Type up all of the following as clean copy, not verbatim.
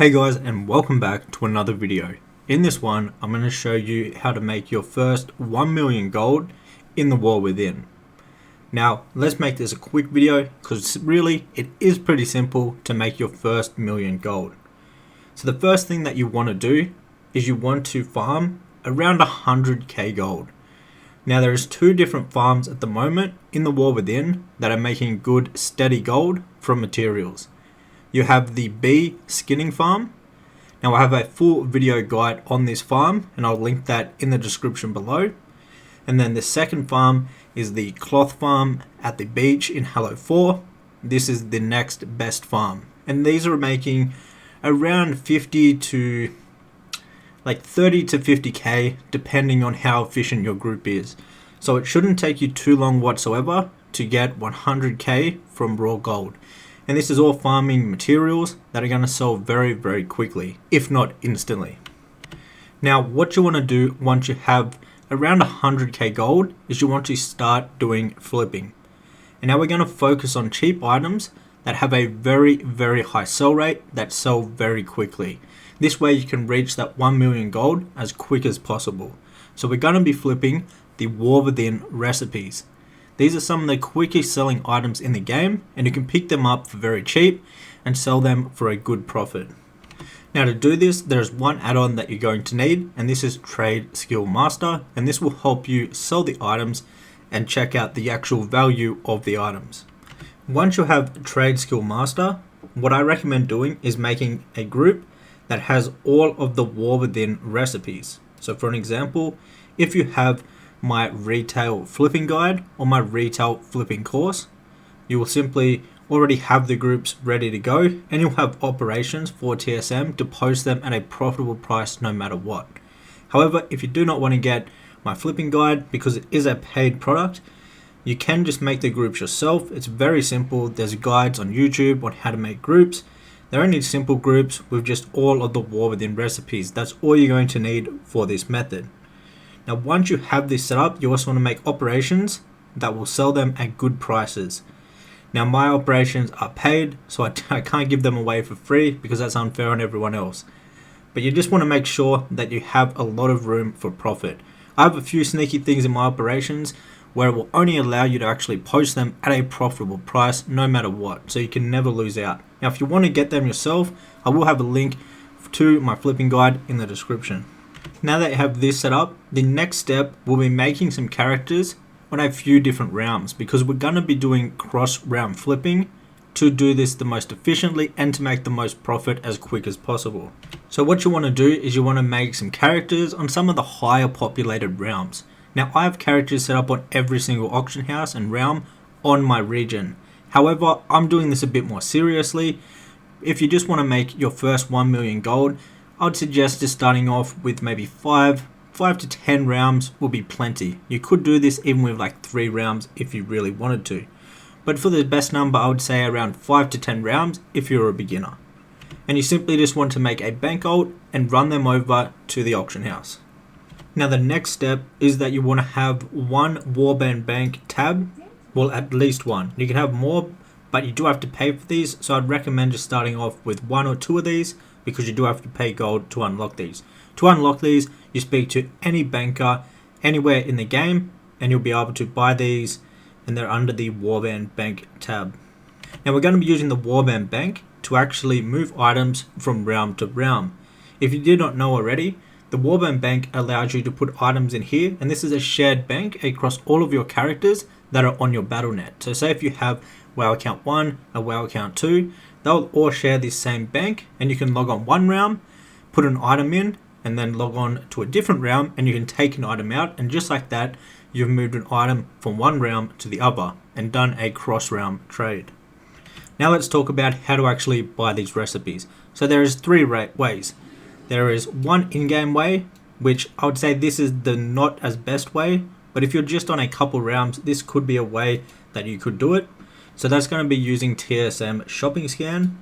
Hey guys, and welcome back to another video. In this one, I'm going to show you how to make your first 1 million gold in the War Within. Now, let's make this a quick video because really it is pretty simple to make your first million gold. So the first thing that you want to do is you want to farm around 100k gold. Now there's two different farms at the moment in the War Within that are making good steady gold from materials. You have the bee skinning farm. Now I have a full video guide on this farm and I'll link that in the description below. And then the second farm is the cloth farm at the beach in Halo 4. This is the next best farm. And these are making around 30 to 50k depending on how efficient your group is. So it shouldn't take you too long whatsoever to get 100k from raw gold. And this is all farming materials that are going to sell very, very quickly, if not instantly. Now, what you want to do once you have around 100k gold is you want to start doing flipping. And now we're going to focus on cheap items that have a very, very high sell rate that sell very quickly. This way you can reach that 1 million gold as quick as possible. So we're going to be flipping the War Within recipes. These are some of the quickest selling items in the game, and you can pick them up for very cheap and sell them for a good profit. Now to do this, there's one add-on that you're going to need, and this is Trade Skill Master, and this will help you sell the items and check out the actual value of the items. Once you have Trade Skill Master, what I recommend doing is making a group that has all of the War Within recipes. So for an example, if you have my retail flipping guide or my retail flipping course, you will simply already have the groups ready to go, and you'll have operations for TSM to post them at a profitable price no matter what. However, if you do not want to get my flipping guide because it is a paid product, you can just make the groups yourself. It's very simple. There's guides on YouTube on how to make groups. They're only simple groups with just all of the War Within recipes. That's all you're going to need for this method. Now once you have this set up, you also want to make operations that will sell them at good prices. Now my operations are paid, so I can't give them away for free because that's unfair on everyone else. But you just want to make sure that you have a lot of room for profit. I have a few sneaky things in my operations where it will only allow you to actually post them at a profitable price no matter what, so you can never lose out. Now if you want to get them yourself, I will have a link to my flipping guide in the description. Now that you have this set up, the next step will be making some characters on a few different realms, because we're going to be doing cross realm flipping to do this the most efficiently and to make the most profit as quick as possible. So what you want to do is you want to make some characters on some of the higher populated realms. Now I have characters set up on every single auction house and realm on my region. However, I'm doing this a bit more seriously. If you just want to make your first 1 million gold, I would suggest just starting off with maybe 5 to 10 rounds will be plenty. You could do this even with like 3 rounds if you really wanted to. But for the best number, I would say around 5 to 10 rounds if you're a beginner. And you simply just want to make a bank ult and run them over to the auction house. Now the next step is that you want to have one warband bank tab. Well, at least one. You can have more, but you do have to pay for these. So I'd recommend just starting off with 1 or 2 of these, because you do have to pay gold to unlock these. To unlock these, you speak to any banker anywhere in the game and you'll be able to buy these, and they're under the Warband Bank tab. Now we're going to be using the Warband Bank to actually move items from realm to realm. If you did not know already, the Warband Bank allows you to put items in here, and this is a shared bank across all of your characters that are on your battle.net. So say if you have WoW account 1, a WoW account 2, they'll all share this same bank, and you can log on one realm, put an item in, and then log on to a different realm and you can take an item out, and just like that you've moved an item from one realm to the other and done a cross realm trade. Now let's talk about how to actually buy these recipes. So there is 3 ways. There is one in-game way, which I would say this is the not as best way, but if you're just on a couple realms, this could be a way that you could do it. So that's going to be using TSM shopping scan.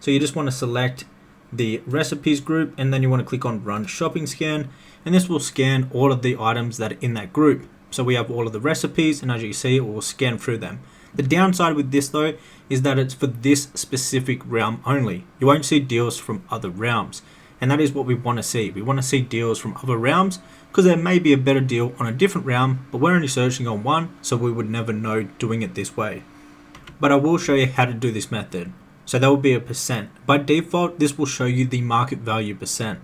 So you just want to select the recipes group and then you want to click on run shopping scan, and this will scan all of the items that are in that group. So we have all of the recipes, and as you can see, it will scan through them. The downside with this though is that it's for this specific realm only. You won't see deals from other realms, and that is what we want to see. We want to see deals from other realms because there may be a better deal on a different realm, but we're only searching on one, so we would never know doing it this way. But I will show you how to do this method. So that will be a percent. By default, this will show you the market value percent.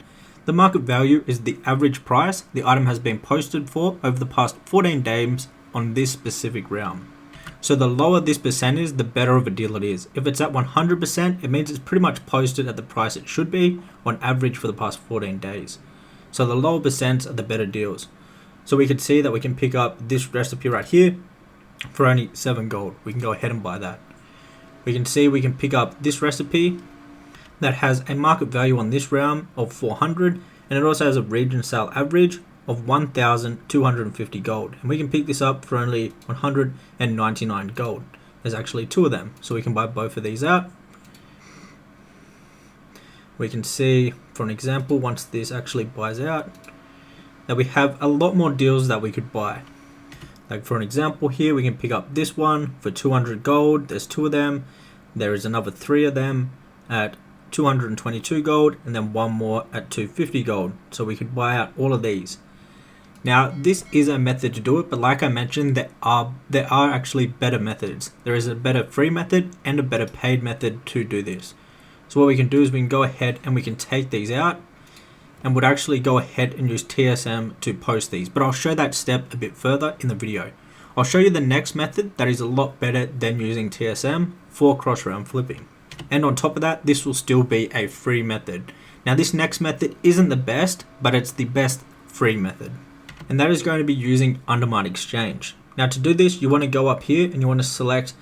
The market value is the average price the item has been posted for over the past 14 days on this specific realm. So the lower this percent is, the better of a deal it is. If it's at 100%, it means it's pretty much posted at the price it should be on average for the past 14 days. So the lower percents are the better deals. So we can see that we can pick up this recipe right here for only 7 gold. We can go ahead and buy that. We can see we can pick up this recipe that has a market value on this realm of 400, and it also has a region sale average of 1,250 gold, and we can pick this up for only 199 gold. There's actually 2 of them, so we can buy both of these out. We can see, for an example, once this actually buys out, that we have a lot more deals that we could buy. Like for an example here, we can pick up this one for 200 gold. There's 2 of them. There is another 3 of them at 222 gold, and then 1 more at 250 gold. So we could buy out all of these. Now this is a method to do it, but like I mentioned, there are actually better methods. There is a better free method and a better paid method to do this. So what we can do is we can go ahead and we can take these out, and would actually go ahead and use TSM to post these, but I'll show that step a bit further in the video. I'll show you the next method that is a lot better than using TSM for cross round flipping. And on top of that, this will still be a free method. Now this next method isn't the best, but it's the best free method, and that is going to be using Undermine Exchange. Now to do this, you want to go up here and you want to select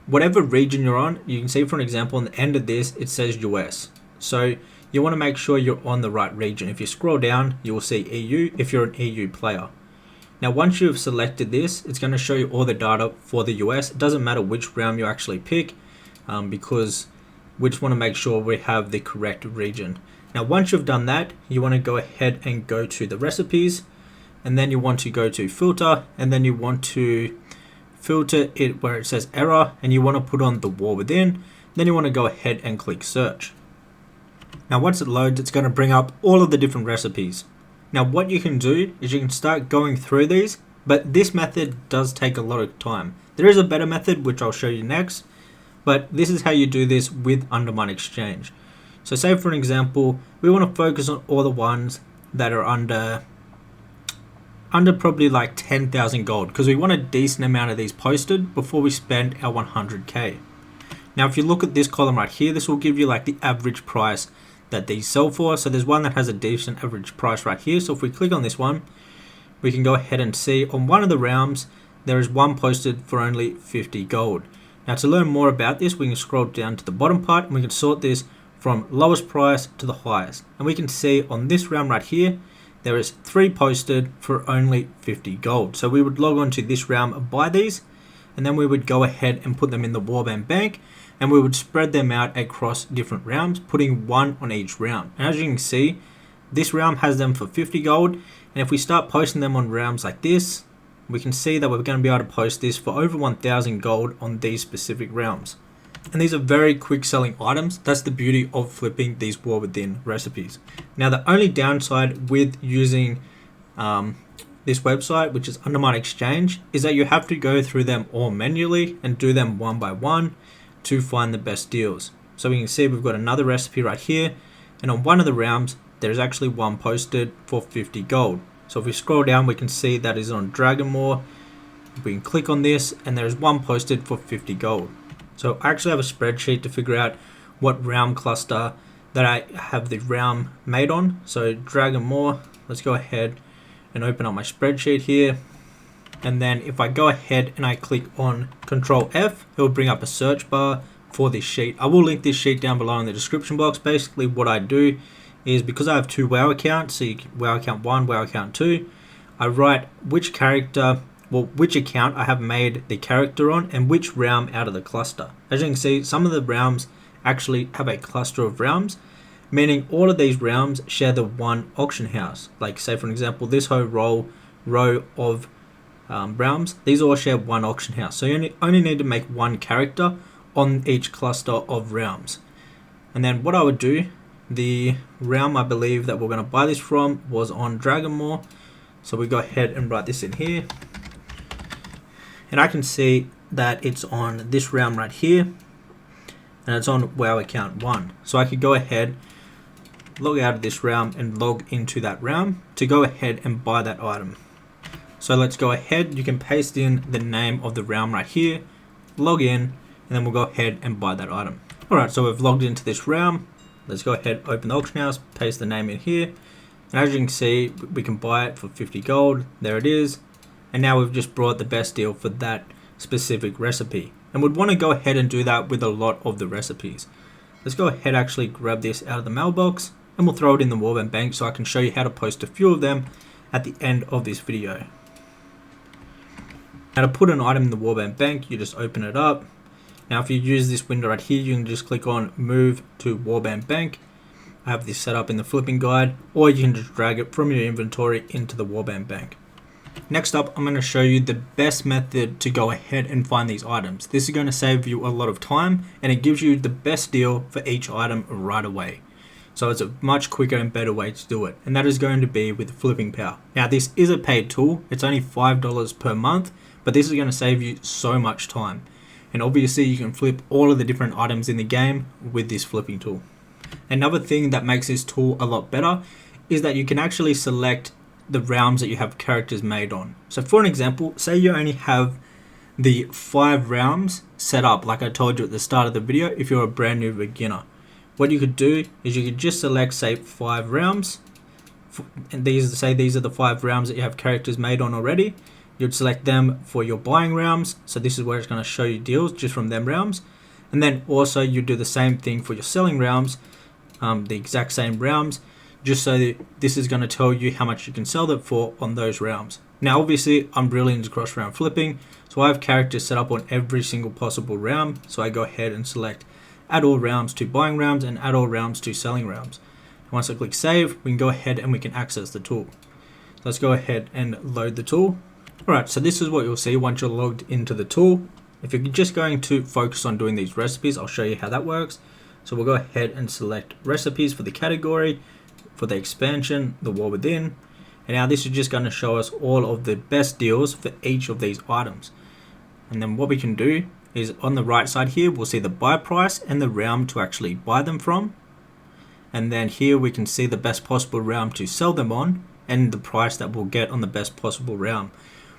whatever region you're on. You can see, for an example, on the end of this it says US, so you want to make sure you're on the right region. If you scroll down, you will see EU if you're an EU player. Now once you've selected this, it's going to show you all the data for the US. It doesn't matter which realm you actually pick, because we just want to make sure we have the correct region. Now once you've done that, you want to go ahead and go to the recipes, and then you want to go to filter, and then you want to filter it where it says error, and you want to put on the war within. Then you want to go ahead and click search. Now once it loads, it's going to bring up all of the different recipes. Now what you can do is you can start going through these, but this method does take a lot of time. There is a better method which I'll show you next, but this is how you do this with Undermine Exchange. So say for an example, we want to focus on all the ones that are under probably like 10,000 gold, because we want a decent amount of these posted before we spend our 100k. Now if you look at this column right here, this will give you like the average price that these sell for. So there's one that has a decent average price right here. So if we click on this one, we can go ahead and see on one of the realms there is one posted for only 50 gold. Now to learn more about this, we can scroll down to the bottom part and we can sort this from lowest price to the highest, and we can see on this realm right here there is 3 posted for only 50 gold. So we would log on to this realm and buy these, and then we would go ahead and put them in the Warband bank, and we would spread them out across different realms, putting 1 on each realm. And as you can see, this realm has them for 50 gold, and if we start posting them on realms like this, we can see that we're going to be able to post this for over 1,000 gold on these specific realms. And these are very quick selling items. That's the beauty of flipping these war within recipes. Now the only downside with using this website, which is Undermine Exchange, is that you have to go through them all manually and do them one by one to find the best deals. So we can see we've got another recipe right here, and on one of the realms there's actually one posted for 50 gold. So if we scroll down, we can see that is on Dragonmoor. We can click on this and there's one posted for 50 gold. So I actually have a spreadsheet to figure out what realm cluster that I have the realm made on. So Dragonmoor, let's go ahead and open up my spreadsheet here. And then if I go ahead and I click on Control F, it will bring up a search bar for this sheet. I will link this sheet down below in the description box. Basically what I do is, because I have 2 WoW accounts, so WoW account 1, WoW account 2, I write which character, well, which account I have made the character on and which realm out of the cluster. As you can see, some of the realms actually have a cluster of realms, meaning all of these realms share the one auction house. Like say for example, this whole row of realms, these all share one auction house. So you only need to make one character on each cluster of realms. And then what I would do, the realm I believe that we're going to buy this from was on Dragonmore. So we go ahead and write this in here. And I can see that it's on this realm right here. And it's on WoW account 1. So I could go ahead, log out of this realm and log into that realm to go ahead and buy that item. So let's go ahead, you can paste in the name of the realm right here, log in, and then we'll go ahead and buy that item. Alright, so we've logged into this realm. Let's go ahead, open the auction house, paste the name in here. And as you can see, we can buy it for 50 gold. There it is. And now we've just brought the best deal for that specific recipe. And we'd want to go ahead and do that with a lot of the recipes. Let's go ahead, actually grab this out of the mailbox, and we'll throw it in the Warband Bank so I can show you how to post a few of them at the end of this video. Now to put an item in the Warband Bank, you just open it up. Now if you use this window right here, you can just click on Move to Warband Bank. I have this set up in the flipping guide, or you can just drag it from your inventory into the Warband Bank. Next up, I'm going to show you the best method to go ahead and find these items. This is going to save you a lot of time, and it gives you the best deal for each item right away. So it's a much quicker and better way to do it, and that is going to be with Flipping Power. Now this is a paid tool, it's only $5 per month, but this is going to save you so much time. And obviously you can flip all of the different items in the game with this flipping tool. Another thing that makes this tool a lot better is that you can actually select the realms that you have characters made on. So for an example, say you only have the 5 realms set up like I told you at the start of the video if you're a brand new beginner. What you could do is you could just select, say, 5 realms, and these are the 5 realms that you have characters made on already. You'd select them for your buying realms, so this is where it's going to show you deals just from them realms. And then also you do the same thing for your selling realms, the exact same realms, just so that this is going to tell you how much you can sell them for on those realms. Now obviously I'm really into cross round flipping, so I have characters set up on every single possible realm, so I go ahead and select add all realms to buying realms and add all realms to selling realms. And once I click save, we can go ahead and we can access the tool. Let's go ahead and load the tool. Alright, so this is what you'll see once you're logged into the tool. If you're just going to focus on doing these recipes, I'll show you how that works. So we'll go ahead and select recipes for the category, for the expansion, the war within. And now this is just going to show us all of the best deals for each of these items. And then what we can do is on the right side here, we'll see the buy price and the realm to actually buy them from. And then here we can see the best possible realm to sell them on and the price that we'll get on the best possible realm.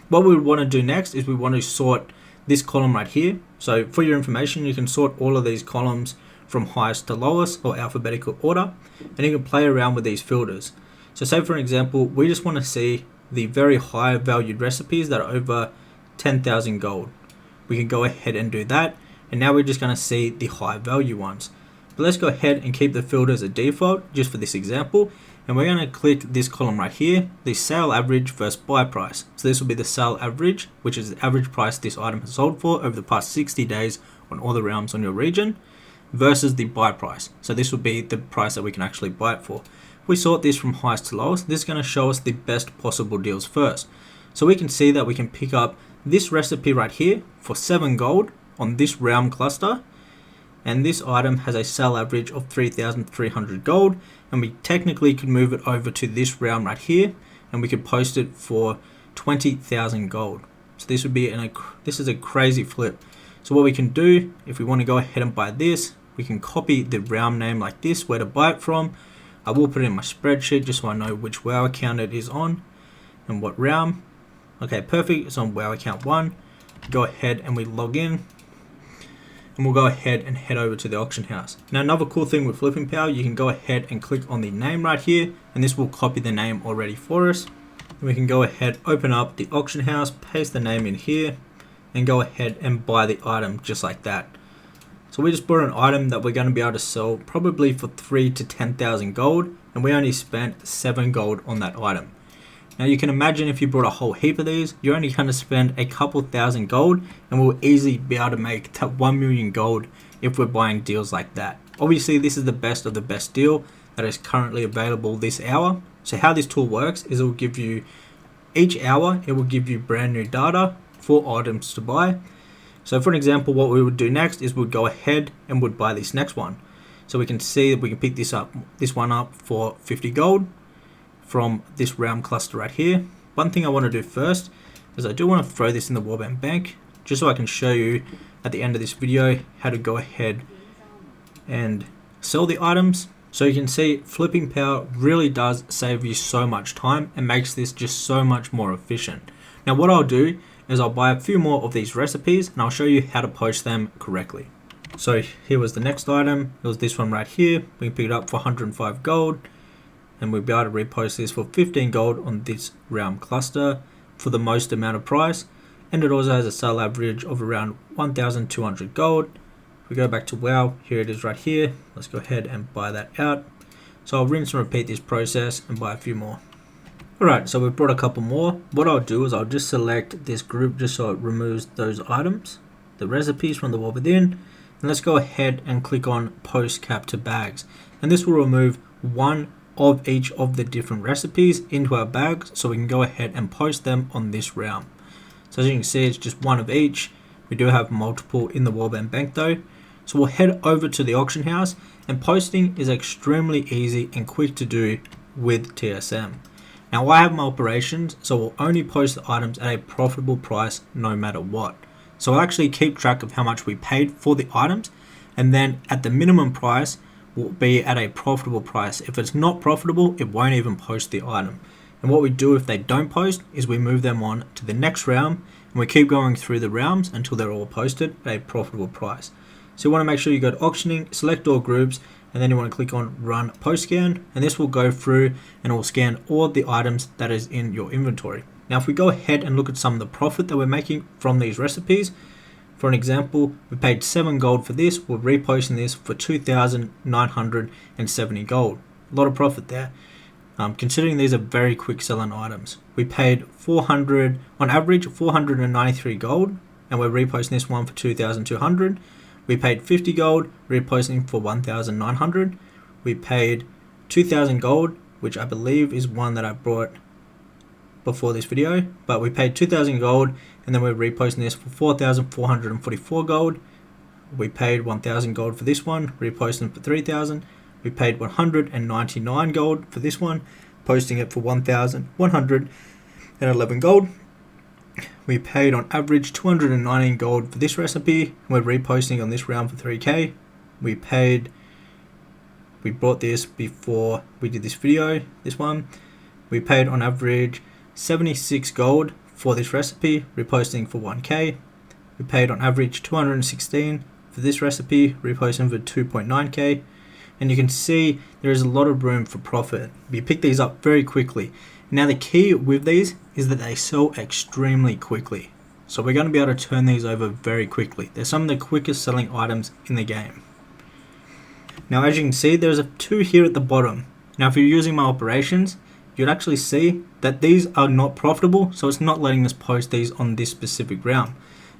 What we would want to do next is we want to sort this column right here. So for your information, you can sort all of these columns from highest to lowest or alphabetical order, and you can play around with these filters. So say for example, we just want to see the very high valued recipes that are over 10,000 gold. We can go ahead and do that, and now we're just going to see the high value ones. But let's go ahead and keep the filters at default just for this example, and we're going to click this column right here, the sale average versus buy price. So this will be the sale average, which is the average price this item has sold for over the past 60 days on all the realms on your region, versus the buy price. So this will be the price that we can actually buy it for. If we sort this from highest to lowest, this is going to show us the best possible deals first. So we can see that we can pick up this recipe right here for 7 gold on this realm cluster, and this item has a sell average of 3,300 gold, and we technically could move it over to this realm right here and we could post it for 20,000 gold. So this would be this is a crazy flip. So what we can do, if we want to go ahead and buy this, we can copy the realm name like this, where to buy it from. I will put it in my spreadsheet just so I know which WoW account it is on and what realm. Okay, perfect, it's on WoW account 1. Go ahead and we log in, and we'll go ahead and head over to the auction house. Now another cool thing with Flipping Power, you can go ahead and click on the name right here, and this will copy the name already for us. And we can go ahead, open up the auction house, paste the name in here, and go ahead and buy the item just like that. So we just bought an item that we're going to be able to sell probably for 3 to 10,000 gold, and we only spent 7 gold on that item. Now you can imagine if you bought a whole heap of these, you're only going to spend a couple thousand gold, and we'll easily be able to make that 1 million gold if we're buying deals like that. Obviously this is the best of the best deal that is currently available this hour. So how this tool works is it will give you Each hour it will give you brand new data for items to buy. So for an example, what we would do next is we'd go ahead and would buy this next one. So we can see that we can pick this one up for 50 gold from this realm cluster right here. One thing I want to do first is I do want to throw this in the warband bank, just so I can show you at the end of this video how to go ahead and sell the items. So you can see flipping power really does save you so much time and makes this just so much more efficient. Now what I'll do is I'll buy a few more of these recipes and I'll show you how to post them correctly. So here was the next item. It was this one right here. We can pick it up for 105 gold and we'll be able to repost this for 15 gold on this realm cluster for the most amount of price. And it also has a sale average of around 1,200 gold. If we go back to WoW, here it is right here. Let's go ahead and buy that out. So I'll rinse and repeat this process and buy a few more. Alright, so we've brought a couple more. What I'll do is I'll just select this group just so it removes those items, the recipes from the war within. And let's go ahead and click on post cap to bags. And this will remove one of each of the different recipes into our bags so we can go ahead and post them on this realm. So as you can see, it's just one of each. We do have multiple in the warband bank though. So we'll head over to the auction house, and posting is extremely easy and quick to do with TSM. Now I have my operations, so we'll only post the items at a profitable price no matter what. So I'll actually keep track of how much we paid for the items, and then at the minimum price will be at a profitable price. If it's not profitable, it won't even post the item. And what we do if they don't post is we move them on to the next realm, and we keep going through the realms until they're all posted at a profitable price. So you want to make sure you go to auctioning, select all groups, and then you want to click on run post scan, and this will go through and it will scan all the items that is in your inventory. Now if we go ahead and look at some of the profit that we're making from these recipes, for an example, we paid 7 gold for this. We're reposting this for 2,970 gold. A lot of profit there. Considering these are very quick selling items. We paid on average 493 gold, and we're reposting this one for 2,200. We paid 50 gold, reposting for 1,900. We paid 2,000 gold, which I believe is one that I brought before this video, but we paid 2,000 gold, and then we're reposting this for 4,444 gold. We paid 1,000 gold for this one, reposting for 3,000. We paid 199 gold for this one, posting it for 1,111 gold. We paid on average 219 gold for this recipe. We're reposting on this round for 3k. We bought this before we did this video, this one. We paid on average 76 gold for this recipe, reposting for 1k. We paid on average 216 for this recipe, reposting for 2.9k. And you can see there is a lot of room for profit. We pick these up very quickly. Now the key with these is that they sell extremely quickly. So we're going to be able to turn these over very quickly. They're some of the quickest selling items in the game. Now as you can see, there's 2 here at the bottom. Now if you're using my operations, you'd actually see that these are not profitable, so it's not letting us post these on this specific realm.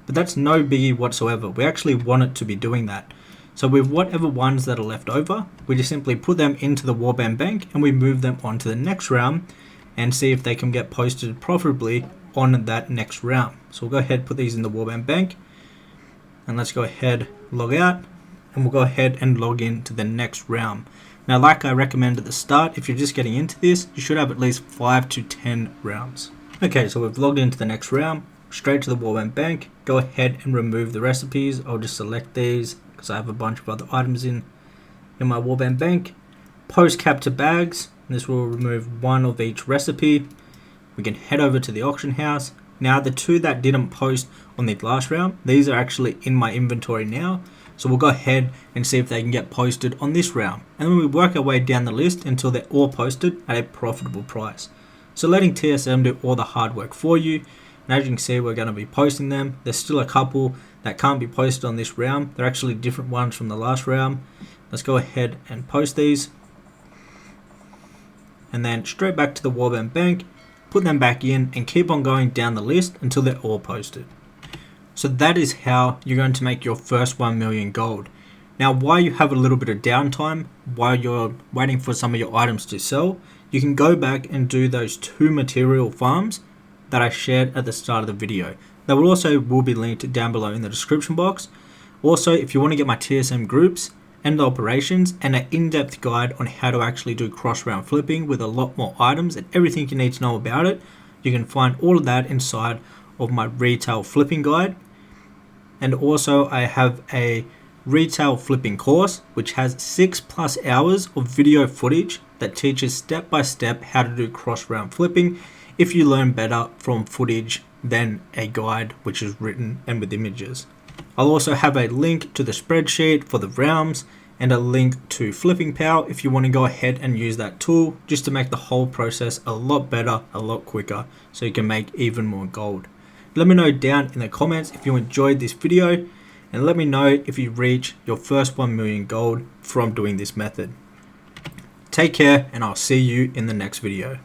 But that's no biggie whatsoever. We actually want it to be doing that. So with whatever ones that are left over, we just simply put them into the warband bank and we move them on to the next realm and see if they can get posted profitably on that next round. So we'll go ahead, put these in the warband bank, and let's go ahead, log out, and we'll go ahead and log in to the next round. Now like I recommend at the start, if you're just getting into this, you should have at least 5 to 10 rounds. Okay, so we've logged into the next round, straight to the warband bank. Go ahead and remove the recipes. I'll just select these because I have a bunch of other items in my warband bank. Post cap to bags. This will remove one of each recipe. We can head over to the auction house. Now the 2 that didn't post on the last round, these are actually in my inventory now. So we'll go ahead and see if they can get posted on this round. And then we work our way down the list until they're all posted at a profitable price. So letting TSM do all the hard work for you. And as you can see, we're going to be posting them. There's still a couple that can't be posted on this round. They're actually different ones from the last round. Let's go ahead and post these. And then straight back to the warband bank, put them back in and keep on going down the list until they're all posted. So that is how you're going to make your first 1 million gold. Now while you have a little bit of downtime, while you're waiting for some of your items to sell, you can go back and do those 2 material farms that I shared at the start of the video. That will be linked down below in the description box. Also, if you want to get my TSM groups and the operations and an in-depth guide on how to actually do cross-round flipping with a lot more items and everything you need to know about it, you can find all of that inside of my retail flipping guide. And also I have a retail flipping course which has 6+ hours of video footage that teaches step by step how to do cross-round flipping if you learn better from footage than a guide which is written and with images. I'll also have a link to the spreadsheet for the realms and a link to Flipping Power if you want to go ahead and use that tool just to make the whole process a lot better, a lot quicker, so you can make even more gold. Let me know down in the comments if you enjoyed this video, and let me know if you reach your first 1 million gold from doing this method. Take care, and I'll see you in the next video.